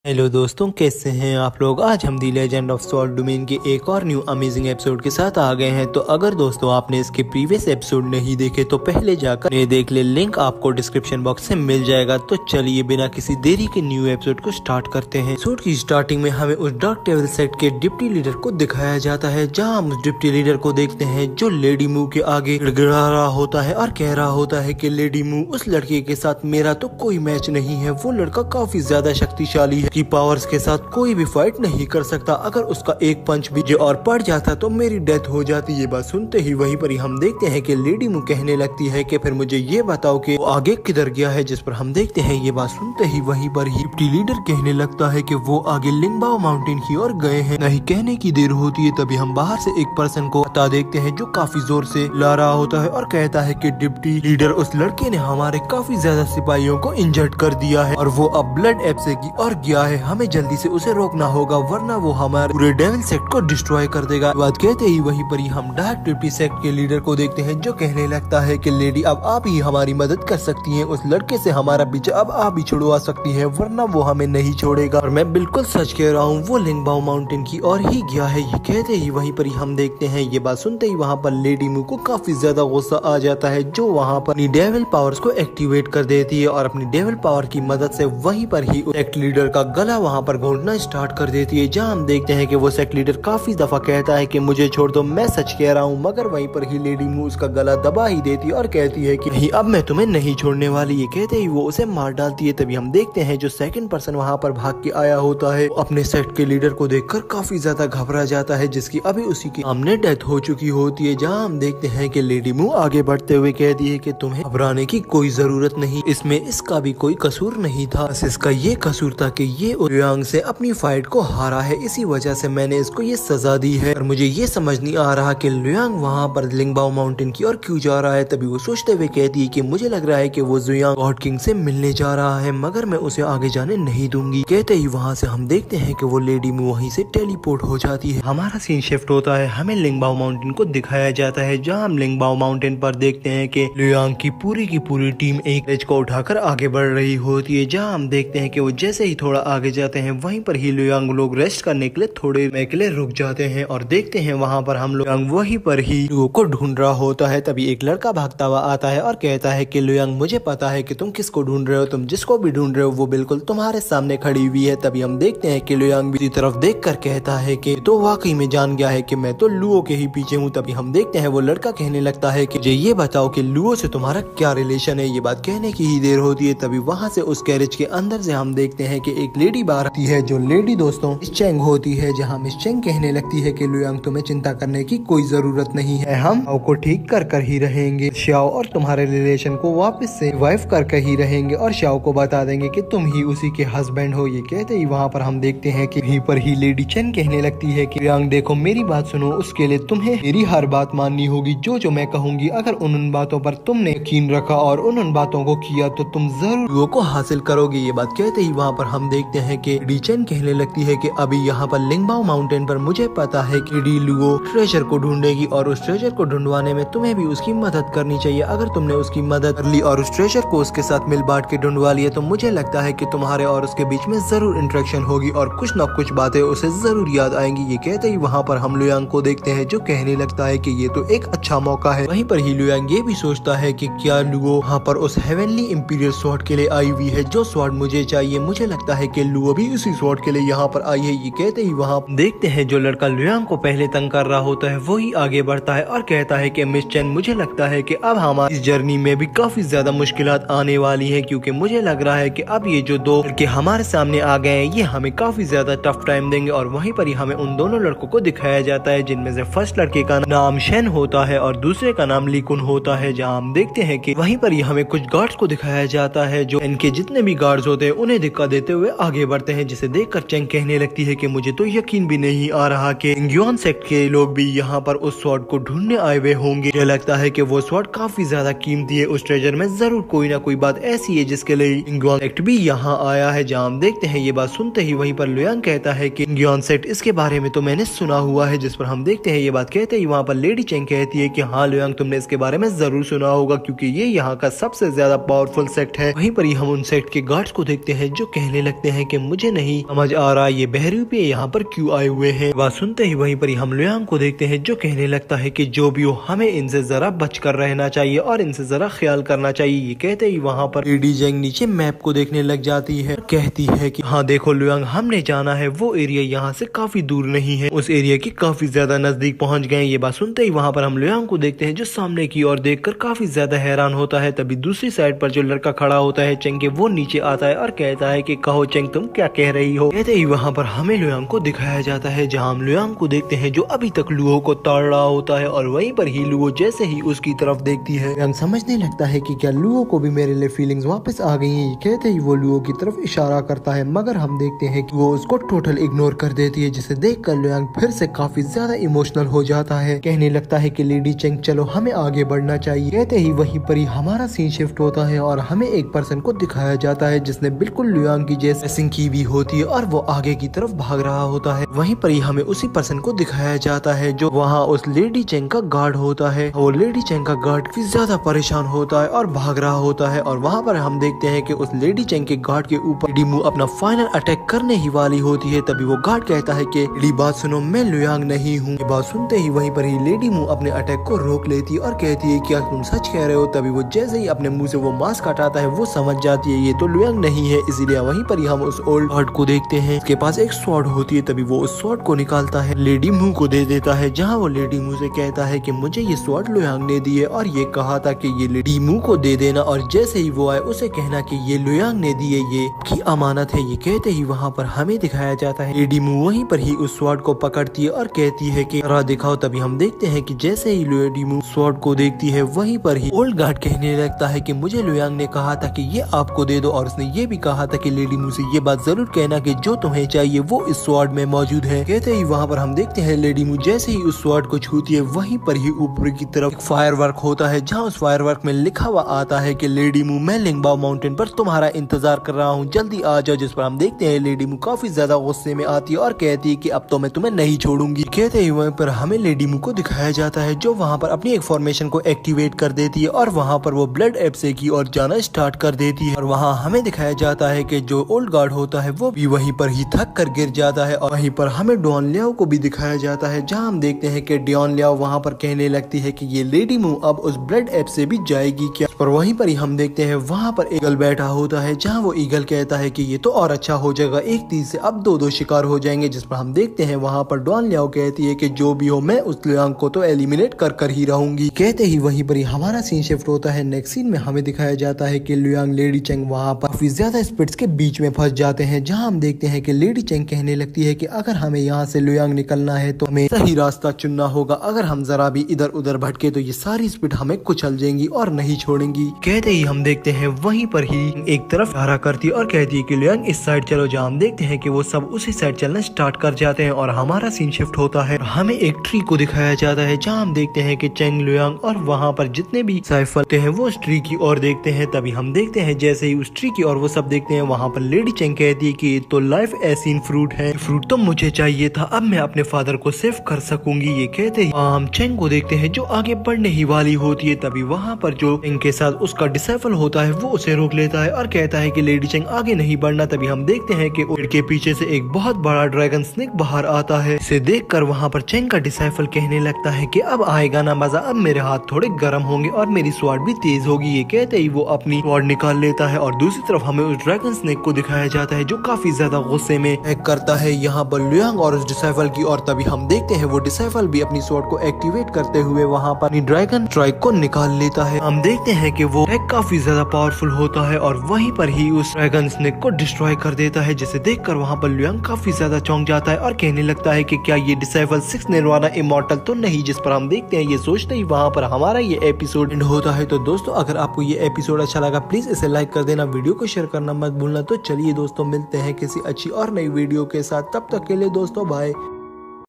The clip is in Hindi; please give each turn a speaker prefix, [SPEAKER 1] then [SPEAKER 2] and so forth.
[SPEAKER 1] हेलो दोस्तों, कैसे हैं आप लोग। आज हम दी लेजेंड ऑफ स्वॉर्ड डोमेन के एक और न्यू अमेजिंग एपिसोड के साथ आ गए हैं। तो अगर दोस्तों आपने इसके प्रीवियस एपिसोड नहीं देखे तो पहले जाकर ये देख ले, लिंक आपको डिस्क्रिप्शन बॉक्स से मिल जाएगा। तो चलिए बिना किसी देरी के न्यू एपिसोड को स्टार्ट करते हैं। एपिसोड की स्टार्टिंग में हमें उस डार्क टेबल सेक्ट के डिप्टी लीडर को दिखाया जाता है, जहाँ हम उस डिप्टी लीडर को देखते हैं जो लेडी मू के आगे गिड़गिड़ा रहा होता है और कह रहा होता है कि लेडी मू, उस लड़के के साथ मेरा तो कोई मैच नहीं है। वो लड़का काफी ज्यादा शक्तिशाली है की पावर्स के साथ कोई भी फाइट नहीं कर सकता। अगर उसका एक पंच भी जो और पड़ जाता तो मेरी डेथ हो जाती। ये बात सुनते ही वहीं पर ही हम देखते हैं कि लेडी मू कहने लगती है कि फिर मुझे ये बताओ कि वो आगे किधर गया है। जिस पर हम देखते हैं ये बात सुनते ही वहीं पर ही डिप्टी लीडर कहने लगता है कि वो आगे लिंगबाओ माउंटेन की ओर गए हैं। नहीं कहने की देर होती है तभी हम बाहर से एक पर्सन को बता देखते हैं जो काफी जोर से ला रहा होता है और कहता है कि डिप्टी लीडर, उस लड़के ने हमारे काफी ज्यादा सिपाहियों को इंजर्ड कर दिया है और वो अब ब्लड एप्से की ओर गया है। हमें जल्दी से उसे रोकना होगा वरना वो हमारे पूरे डेविल सेक्ट को डिस्ट्रॉय कर देगा। बात कहते ही वहीं पर ही हम डार्क डिप्टी सेक्ट के लीडर को देखते हैं जो कहने लगता है कि लेडी, अब आप ही हमारी मदद कर सकती हैं। उस लड़के से हमारा पीछा अब आप ही छुड़वा सकती हैं वरना वो हमें नहीं छोड़ेगा। और मैं बिल्कुल सच कह रहा हूँ, वो लिंगबाओ माउंटेन की ओर ही गया है। ये कहते ही वहीं पर ही हम देखते हैं ये बात सुनते ही वहाँ पर लेडी मू को काफी ज्यादा गुस्सा आ जाता है, जो वहाँ पर अपनी डेविल पावर्स को एक्टिवेट कर देती है और अपनी डेविल पावर की मदद से वहीं पर ही सेक्ट लीडर का गला वहाँ पर घोंटना स्टार्ट कर देती है। जहाँ हम देखते हैं कि वो सेक्ट लीडर काफी दफा कहता है कि मुझे छोड़ दो, मैं सच कह रहा हूँ, मगर वहीं पर ही लेडी मू उसका गला दबा ही देती है और कहती है कि नहीं, अब मैं तुम्हें नहीं छोड़ने वाली। ये कहते ही वो उसे मार डालती है। तभी हम देखते हैं जो सेकंड पर्सन वहाँ पर भाग के आया होता है अपने सेक्ट के लीडर को देखकर काफी ज्यादा घबरा जाता है, जिसकी अभी उसी के सामने डेथ हो चुकी होती है। जहाँ हम देखते हैं कि लेडी मू आगे बढ़ते हुए कहती है कि तुम्हें घबराने की कोई जरूरत नहीं, इसमें इसका भी कोई कसूर नहीं था। इसका ये कसूर था कि ये ओयांग से अपनी फाइट को हारा है, इसी वजह से मैंने इसको ये सजा दी है। और मुझे ये समझ नहीं आ रहा कि लुयांग वहाँ पर लिंगबाओ माउंटेन की ओर क्यों जा रहा है। तभी वो सोचते हुए कहती है कि मुझे लग रहा है कि वो जुयांग गॉड किंग से मिलने जा रहा है, मगर मैं उसे आगे जाने नहीं दूंगी। कहते ही वहाँ से हम देखते हैं कि वो लेडी मू वहीं से टेलीपोर्ट हो जाती है। हमारा सीन शिफ्ट होता है, हमें लिंगबाओ माउंटेन को दिखाया जाता है, जहाँ हम लिंगबाओ माउंटेन पर देखते हैं कि लुयांग की पूरी टीम एक एज को उठाकर आगे बढ़ रही होती है। जहाँ हम देखते हैं कि वो जैसे ही थोड़ा आगे जाते हैं वहीं पर ही लुयांग लोग रेस्ट करने के लिए थोड़े समय के लिए रुक जाते हैं और देखते हैं वहाँ पर हम लुयांग वहीं पर ही लुओ को ढूंढ रहा होता है। तभी एक लड़का भागता हुआ आता है और कहता है कि लुयांग, मुझे पता है कि तुम किसको ढूंढ रहे हो, तुम जिसको भी ढूंढ रहे हो वो बिल्कुल तुम्हारे सामने खड़ी हुई है। तभी हम देखते हैं कि लुयांग भी तरफ देख कर कहता है कि तो वाकई में जान गया है कि मैं तो लुओ के ही पीछे हूँ। तभी हम देखते हैं वो लड़का कहने लगता है कि मुझे ये बताओ कि लुओ से तुम्हारा क्या रिलेशन है। ये बात कहने की ही देर होती है तभी वहाँ से उस कैरेज के अंदर से हम देखते हैं कि एक लेडी बाहर आती है, जो लेडी दोस्तों मिस चेंग होती है। जहाँ मिस चेंग कहने लगती है कि लुयांग, तुम्हें चिंता करने की कोई जरूरत नहीं है, हम को ठीक कर ही रहेंगे। श्याओ और तुम्हारे रिलेशन को वापस से वाइफ कर ही रहेंगे और श्याओ को बता देंगे कि तुम ही उसी के हस्बैंड हो। ये कहते ही वहाँ पर हम देखते हैं कि वहीं पर ही लेडी चेंग कहने लगती है कि लुयांग देखो, मेरी बात सुनो, उसके लिए तुम्हें मेरी हर बात माननी होगी, जो मैं कहूँगी। अगर उन बातों पर तुमने यकीन रखा और उन बातों को किया तो तुम जरूर लुओ को हासिल करोगे। ये बात कहते ही वहाँ पर हम देखते हैं कि डी चेन कहने लगती है कि अभी यहाँ पर लिंगबाओ माउंटेन पर मुझे पता है कि डी लुओ ट्रेजर को ढूंढेगी और उस ट्रेजर को ढूंढवाने में तुम्हें भी उसकी मदद करनी चाहिए। अगर तुमने उसकी मदद कर ली और उस ट्रेजर को उसके साथ मिल बांट के ढूंढवा लिया तो मुझे लगता है कि तुम्हारे और उसके बीच में जरूर इंटरेक्शन होगी और कुछ न कुछ बातें उसे जरूर याद आएंगी। ये कहते ही वहाँ पर हम लुयांग को देखते हैं जो कहने लगता है कि ये तो एक अच्छा मौका है। वहीं पर ही लुयांग ये भी सोचता है कि क्या लुओ वहाँ पर उस हेवनली इंपीरियल स्वॉर्ड के लिए आई हुई है, जो स्वॉर्ड मुझे चाहिए। मुझे लगता है कि लुओ भी उसी स्वॉर्ड के लिए यहाँ पर आई है। ये कहते ही वहाँ देखते हैं जो लड़का लुयांग को पहले तंग कर रहा होता है वही आगे बढ़ता है और कहता है कि मिस चेन, मुझे लगता है कि अब हमारी इस जर्नी में भी काफी ज्यादा मुश्किलात आने वाली है, क्योंकि मुझे लग रहा है कि अब ये जो दो लड़के हमारे सामने आ गए हैं ये हमें काफी ज्यादा टफ टाइम देंगे। और वहीं पर ही हमें उन दोनों लड़कों को दिखाया जाता है, जिनमें से फर्स्ट लड़के का नाम शेन होता है और दूसरे का नाम लीकुन होता है। जहाँ हम देखते हैं कि वहीं पर ही हमें कुछ गार्ड्स को दिखाया जाता है, जो इनके जितने भी गार्ड्स होते हैं उन्हें धक्का देते हुए आगे बढ़ते हैं, जिसे देखकर चेंग कहने लगती है कि मुझे तो यकीन भी नहीं आ रहा कि इंग्योन सेक्ट के लोग भी यहाँ पर उस स्वॉर्ड को ढूंढने आए हुए होंगे। मुझे लगता है कि वो स्वॉर्ड काफी ज्यादा कीमती है, उस ट्रेजर में जरूर कोई ना कोई बात ऐसी है जिसके लिए इंग्योन सेक्ट भी यहाँ आया है। जहाँ हम देखते हैं ये बात सुनते ही वहीं पर लुयांग कहता है कि इंग्योन सेक्ट, इसके बारे में तो मैंने सुना हुआ है। जिस पर हम देखते हैं ये बात कहते ही वहाँ पर लेडी चेंग कहती है कि हाँ लुयांग, तुमने इसके बारे में जरूर सुना होगा, क्योंकि ये यहाँ का सबसे ज्यादा पावरफुल सेक्ट है। वहीं पर ही हम उन सेक्ट के गार्ड्स को देखते हैं जो कहने लगते हैं कि मुझे नहीं समझ आ रहा ये बहरूपी यहाँ पर क्यों आए हुए हैं। बात सुनते ही वहीं पर ही हम लुयांग को देखते हैं जो कहने लगता है कि जो भी हो हमें इनसे जरा बचकर रहना चाहिए और इनसे जरा ख्याल करना चाहिए। ये कहते ही वहाँ पर लेडी जेंग नीचे मैप को देखने लग जाती है, कहती है कि हाँ देखो लुयांग, हमने जाना है वो एरिया यहाँ से काफी दूर नहीं है, उस एरिया की काफी ज्यादा नजदीक पहुँच गए। ये बात सुनते ही वहाँ पर हम लुयांग को देखते हैं जो सामने की ओर देखकर काफी ज्यादा हैरान होता है। तभी दूसरी साइड पर जो लड़का खड़ा होता है चेंग के, वो नीचे आता है और कहता है कि कहो चेंग तुम क्या कह रही हो। कहते ही वहाँ पर हमें लुयांग को दिखाया जाता है जहाँ हम लुयांग को देखते हैं जो अभी तक लुओ को ताड़ रहा होता है और वहीं पर ही लुओ जैसे ही उसकी तरफ देखती है लुयांग समझने लगता है कि क्या लुओ को भी मेरे लिए फीलिंग्स वापस आ गई हैं। कहते ही वो लुओ की तरफ इशारा करता है मगर हम देखते हैं कि वो उसको टोटल इग्नोर कर देती है, जिसे देखकर लुयांग फिर से काफी ज्यादा इमोशनल हो जाता है। कहने लगता है कि लेडी चेंग चलो हमें आगे बढ़ना चाहिए। कहते ही वहीं पर ही हमारा सीन शिफ्ट होता है और हमें एक पर्सन को दिखाया जाता है जिसने बिल्कुल लुयांग की जैसे ड्रेसिंग की भी होती है और वो आगे की तरफ भाग रहा होता है। वहीं पर ही हमें उसी पर्सन को दिखाया जाता है जो वहाँ उस लेडी चेंग का गार्ड होता है। वो लेडी चेंग का गार्ड काफी ज्यादा परेशान होता है और भाग रहा होता है और वहाँ पर हम देखते हैं कि उस लेडी चेंग के गार्ड के ऊपर लेडी मू अपना फाइनल अटैक करने ही वाली होती है। तभी वो गार्ड कहता है कि लेडी बात सुनो, मैं लुयांग नहीं हूँ। ये बात सुनते ही वहीं पर ही लेडी मू अपने अटैक को रोक लेती है और कहती है क्या तुम सच कह रहे हो। तभी वो जैसे ही अपने मुंह से वो मास्क हटाता है वो समझ जाती है ये तो लुयांग नहीं है, इसीलिए वहीं पर ही हम उस ओल्ड गार्ड को देखते हैं, उसके पास एक स्वॉर्ड होती है। तभी वो उस स्वॉर्ड को निकालता है, लेडी मू को दे देता है, जहाँ वो लेडी मू से कहता है कि मुझे ये स्वॉर्ड लुयांग ने दी है और ये कहा था कि ये लेडी मू को दे देना और जैसे ही वो आए उसे कहना कि ये लुयांग ने दी है, ये की अमानत है। ये कहते ही वहाँ पर हमें दिखाया जाता है लेडी मू वहीं पर ही उस स्वॉर्ड को पकड़ती है और कहती है कि जरा दिखाओ। तभी हम देखते हैं कि जैसे ही लेडी मू स्वॉर्ड को देखती है वहीं पर ही ओल्ड गार्ड कहने लगता है कि मुझे लुयांग ने कहा था कि ये आपको दे दो और उसने ये भी कहा था कि लेडी मू से ये बात जरूर कहना कि जो तुम्हें चाहिए वो इस स्वॉर्ड में मौजूद है। कहते ही वहाँ पर हम देखते हैं लेडी मू जैसे ही उस स्वॉर्ड को छूती है वहीं पर ही ऊपर की तरफ फायर वर्क होता है, जहाँ उस फायर वर्क में लिखा हुआ आता है कि लेडी मू मैं लिंगबाओ माउंटेन पर तुम्हारा इंतजार कर रहा हूँ, जल्दी आ जाओ। जिस पर हम देखते हैं लेडी मू काफी ज्यादा गुस्से में आती है और कहती है कि अब तो मैं तुम्हें नहीं छोड़ूंगी। कहते ही वहीं पर हमें लेडी मू को दिखाया जाता है जो वहाँ पर अपनी एक फॉर्मेशन को एक्टिवेट कर देती है और वहाँ पर वो ब्लड एब्से की ओर जाना स्टार्ट कर देती है और वहाँ हमें दिखाया जाता है कि जो ओल्ड गार्ड होता है वो भी वहीं पर ही थक कर गिर जाता है। और वहीं पर हमें डॉन लियाओ को भी दिखाया जाता है जहाँ हम देखते हैं कि डॉन लियाओ वहाँ पर कहने लगती है कि ये लेडी मू अब उस ब्लड एब से भी जाएगी क्या। पर वहीं पर ही हम देखते हैं वहाँ पर ईगल बैठा होता है जहाँ वो ईगल कहता है कि ये तो और अच्छा हो जाएगा, एक तीर से अब दो शिकार हो जाएंगे। जिस पर हम देखते हैं वहाँ पर डॉन लियाओ कहती है कि जो भी हो मैं उस लुयांग को तो एलिमिनेट कर ही रहूंगी। कहते ही वहीं पर ही हमारा सीन शिफ्ट होता है। नेक्स्ट सीन में हमें दिखाया जाता है कि लुयांग लेडी चेंग वहाँ पर काफी ज्यादा स्पिरिट्स के बीच में फंस जाते हैं, जहाँ हम देखते हैं कि लेडी चेंग कहने लगती है कि अगर हमें यहाँ से लुयांग निकलना है तो हमें सही रास्ता चुनना होगा, अगर हम जरा भी इधर उधर भटके तो ये सारी स्पिरिट हमें कुचल जाएंगी और नहीं छोड़ेंगी। कहते ही हम देखते हैं वहीं पर ही एक तरफ इशारा करती है और कहती है कि लुयांग इस साइड चलो, जहाँ हम देखते हैं कि वो सब उसी साइड चलना स्टार्ट कर जाते हैं और हमारा सीन शिफ्ट होता है। हमें एक ट्री को दिखाया जाता है जहाँ हम देखते हैं कि चेंग लुयांग और वहाँ पर जितने भी साइफल हैं वो उस ट्री की ओर देखते हैं। तभी हम देखते हैं जैसे ही उस ट्री की ओर वो सब देखते हैं वहाँ पर लेडी चेंग कहती है कि तो लाइफ एसीन फ्रूट है, फ्रूट तो मुझे चाहिए था, अब मैं अपने फादर को सेव कर सकूंगी। ये कहते ही हम चेंग को देखते हैं जो आगे बढ़ने ही वाली होती है। तभी वहाँ पर जो चेंग के साथ उसका डिसाइपल होता है वो उसे रोक लेता है और कहता है कि लेडी चेंग आगे नहीं बढ़ना। तभी हम देखते हैं कि पेड़ के पीछे से एक बहुत बड़ा ड्रैगन स्नेक बाहर आता है। इसे देखकर वहाँ पर चेंग का डिसाइपल कहने लगता है कि अब आएगा ना मजा, अब मेरे हाथ थोड़े गर्म होंगे और मेरी स्वॉर्ड भी तेज होगी। ये कहते ही वो अपनी स्वॉर्ड निकाल लेता है और दूसरी तरफ हमें उस ड्रैगन स्नेक को दिखाया जाता है जो काफी ज्यादा गुस्से में करता है यहाँ पर लुयांग और उस डिसाइपल की। और तभी हम देखते हैं वो डिसाइपल भी अपनी स्वॉर्ड को एक्टिवेट करते हुए वहाँ पर ड्रैगन स्ट्राइक को निकाल लेता है। हम देखते हैं कि वो काफी ज्यादा पावरफुल होता है और वहीं पर ही उस ड्रैगन स्नेक को डिस्ट्रॉय कर देता है, जिसे देखकर वहाँ पर लुयांग काफी ज्यादा चौंक जाता है और कहने लगता है कि क्या ये डिसाइपल 6 निर्वाणा इमॉर्टल तो नहीं। जिस पर हम देखते हैं ये सोचते ही वहाँ पर हमारा ये एपिसोड एंड होता है। तो दोस्तों अगर आपको ये एपिसोड अच्छा लगा प्लीज इसे लाइक कर देना, वीडियो को शेयर करना मत भूलना। तो चलिए दोस्तों मिलते हैं किसी अच्छी और नई वीडियो के साथ, तब तक के लिए दोस्तों बाय।